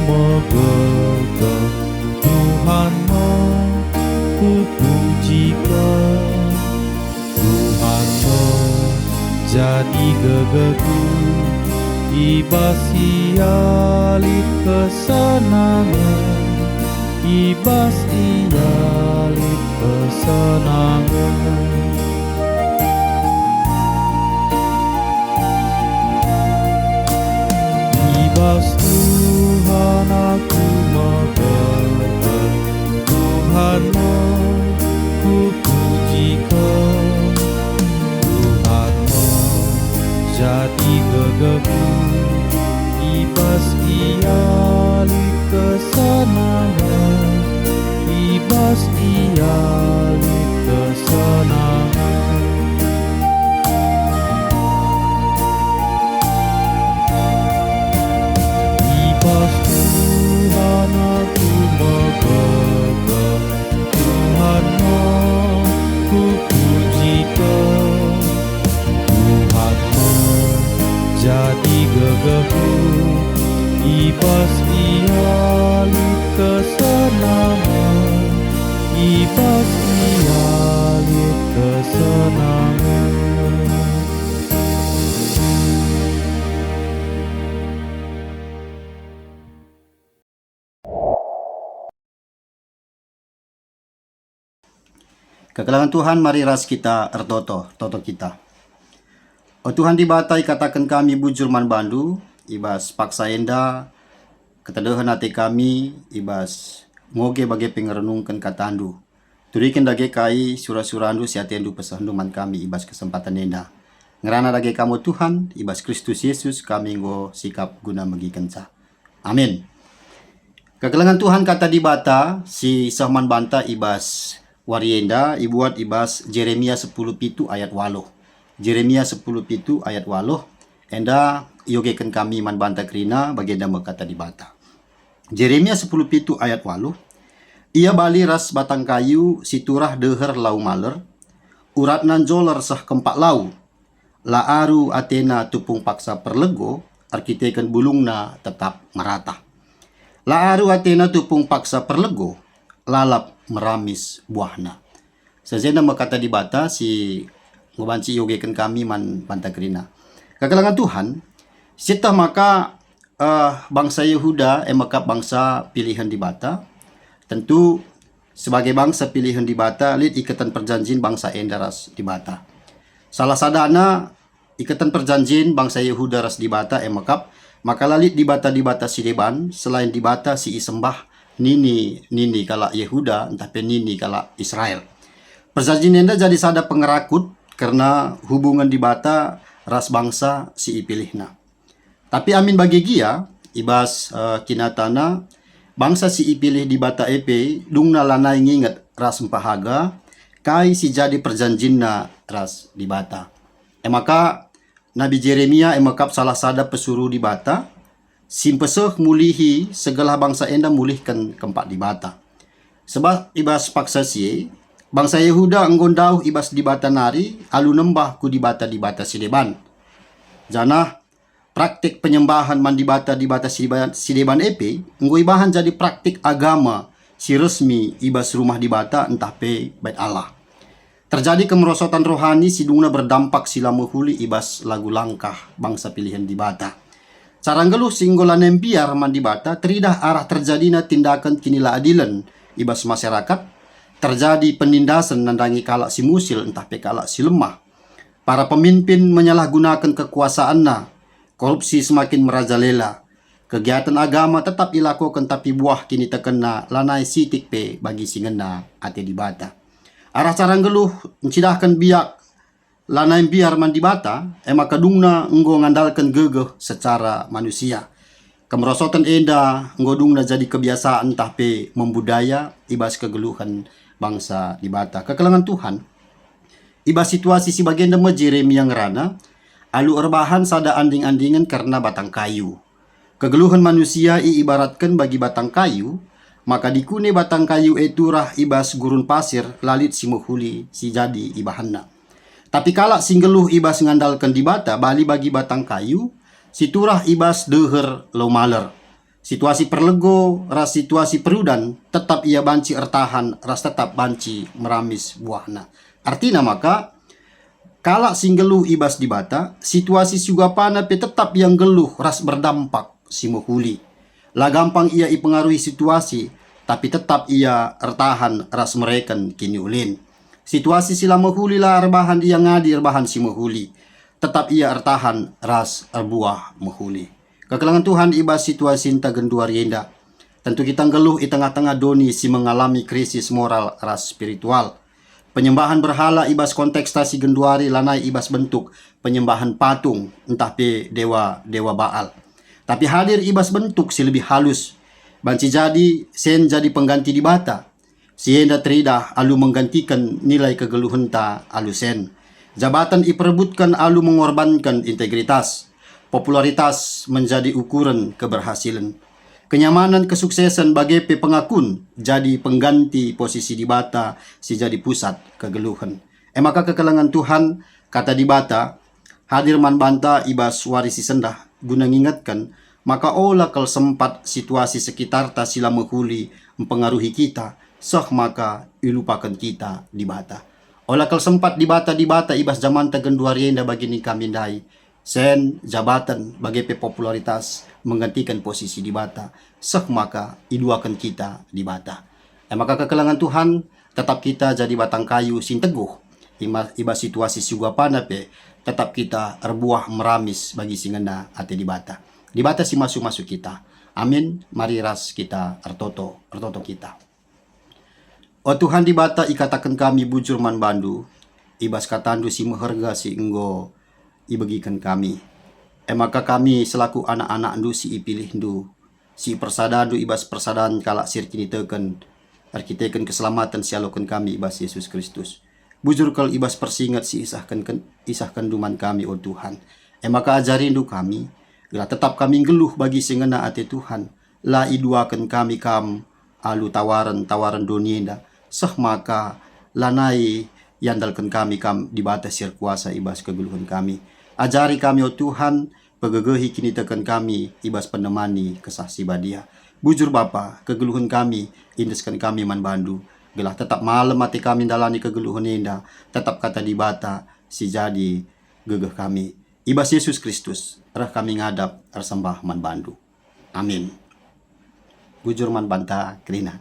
memegang Tuhanmu, ku pujikan Tuhanmu, jadi gegeku ibas ialit kesenangan, ibas ialit kesenangan. Ibas Tuhan aku memegang Tuhanmu, ku pujikan Tuhanmu, jadi gegeku ibas ialit kesenangan, ibas ialit kesenangan. Ibas Tuhan aku memegang Tuhanmu, ku pujikan Tuhanmu, jadi gegeku ibas ialit kesenangan, ibas ialit kesenangan. Kekalangan Tuhan, mari ras kita ertoto kita. O Tuhan dibatai katakan kami bujur man bandu, ibas paksa enda, ketedahan hati kami, ibas ngoge bagi pengerenungkan katandu. Turikin dage kai surah-surandu siatendu pesandu man kami, ibas kesempatan enda. Ngerana dage kamu Tuhan, ibas Kristus Yesus kami ngo sikap guna megikenca. Amin. Kekalangan Tuhan kata dibata, si sahman banta ibas warienda ibuat ibas Jeremia 10:7 ayat 8. Jeremia 10:7 ayat 8. Enda yogekan kami man banta krina bagenda kata dibata. Jeremia 10:7 ayat 8. Ia bali ras batang kayu siturah deher lau maler, urat nan joler sah kempak lau, laaru Atena tupung paksa perlego, arkiteken bulungna tetap merata. Laaru Atena tupung paksa perlego, lalap meramis buahna. Sejena makata dibata si ngobanci yogekan kami man pantakrina. Kekalangan Tuhan, sita maka bangsa Yehuda maka bangsa pilihan dibata. Tentu sebagai bangsa pilihan dibata lid ikatan perjanjian bangsa endaras dibata. Salah sadana ikatan perjanjian bangsa Yehuda ras dibata maka lalit dibata si deban selain dibata si isembah nini kala Yehuda entah nini kala Israel. Perjanjian enda jadi sada pengerakut karena hubungan dibata ras bangsa si ipilihna. Tapi amin bagi gia ibas kinatana bangsa si ipilih dibata EP dungna lanai nginget ras empahaga kai si jadi perjanjinna ras dibata. Maka Nabi Jeremia emakap salah sada pesuruh dibata simpeseh mulihi segala bangsa enda mulihkan kempak dibata. Sebab ibas paksa si bangsa Yehuda enggondau ibas dibata nari alu nembah ku dibata si deban. Janah praktik penyembahan man dibata si deban EP nggoibahan jadi praktik agama si resmi ibas rumah dibata entah pe bait Allah. Terjadi kemerosotan rohani si dungna berdampak sila mehuli ibas lagu langkah bangsa pilihan dibata. Caranggeluh singgolan empiar man dibata teridah arah terjadinya tindakan kinila adilan ibas masyarakat, terjadi penindasan nandangi kalak si musil entah pe kalak si lemah. Para pemimpin menyalahgunakan kekuasaanna, korupsi semakin merajalela. Kegiatan agama tetap dilakukan tapi buah kini terkena lanai sitik pe bagi singena ate dibata. Arah caranggeluh mencidahkan biak lanai biar man dibata, maka dungna enggo ngandalkan gegeh secara manusia. Kemerosotan enda enggo dungna jadi kebiasaan tapi membudaya ibas kegeluhan bangsa dibata. Kekelangan Tuhan, ibas situasi si bagian dema Jeremia ngerana, alu erbahan sada anding-andingan karena batang kayu. Kegeluhan manusia ibaratkan bagi batang kayu, maka dikune batang kayu itu rah ibas gurun pasir lalit si muhuli si jadi ibahanna. Tapi kalak singgeluh ibas ngandalkan dibata bali bagi batang kayu, si turah ibas deher lo maler. Situasi perlego, ras situasi perudan, tetap ia banci ertahan, ras tetap banci meramis buahna. Artinya maka, kala sing geluh ibas di bata, situasi sugapana pe tetap yang geluh ras berdampak si mohuli. Lah gampang ia ipengaruhi situasi, tapi tetap ia ertahan ras mereken kini ulin. Situasi sila mohuli lah erbahan ia ngadi erbahan si mohuli. Tetap ia ertahan ras erbuah mohuli. Kekelangan Tuhan ibas situasi inta genduar yenda. Tentu kita ngeluh di tengah-tengah doni si mengalami krisis moral ras spiritual. Penyembahan berhala ibas konteks tasi genduari lanai ibas bentuk penyembahan patung entah pe dewa Baal. Tapi hadir ibas bentuk si lebih halus. Banci jadi sen jadi pengganti di bata. Si yenda tridah alu menggantikan nilai kegeluhan ta alu sen. Jabatan iperebutkan alu mengorbankan integritas. Popularitas menjadi ukuran keberhasilan. Kenyamanan kesuksesan bagi pengakun jadi pengganti posisi di bata si jadi pusat kegeluhan. Maka kekelangan Tuhan kata di bata hadir man banta ibas warisi sendah guna ngingatkan maka olah kal sempat situasi sekitar ta sila menghuli mempengaruhi kita sah maka ilupakan kita di bata. Olah kal sempat di bata ibas zaman tagenduarienda bagi ni kami dai. Sen jabatan bagi popularitas menggantikan posisi di bata sah maka iduakan kita di bata. Maka kekelangan Tuhan tetap kita jadi batang kayu sin teguh iba situasi sugapana pe tetap kita erbuah meramis bagi singenda ate di bata si masuk kita. Amin. Mari ras kita ertoto kita. O Tuhan di bata ikatakan kami bujur man bandu ibas katandu si meherga si enggo ibagikan kami. Maka kami selaku anak-anak ndu si ipilih ndu si persada ndu ibas persadaan kalak sir kini teken arkiteken keselamatan si alokan kami ibas Yesus Kristus. Bujur kal ibas persingat si isahkan duman kami o Tuhan. Maka ajari ndu kami gelah tetap kami geluh bagi singena ate Tuhan. La iduakan kami kam alu tawaran donienda sah maka lanai yandalkan kami kam di batas sir kuasa ibas kegeluhan kami. Ajari kami o Tuhan, pegegehi kini tekan kami, ibas penemani kesah si badia. Bujur Bapa, kegeluhan kami, indeskan kami man bandu. Gelah tetap malam mati kami dalani kegeluhan indah, tetap kata di bata, si jadi gegeh kami. Ibas Yesus Kristus, rah kami ngadap, ersembah man bandu. Amin. Bujur man banta, kerina.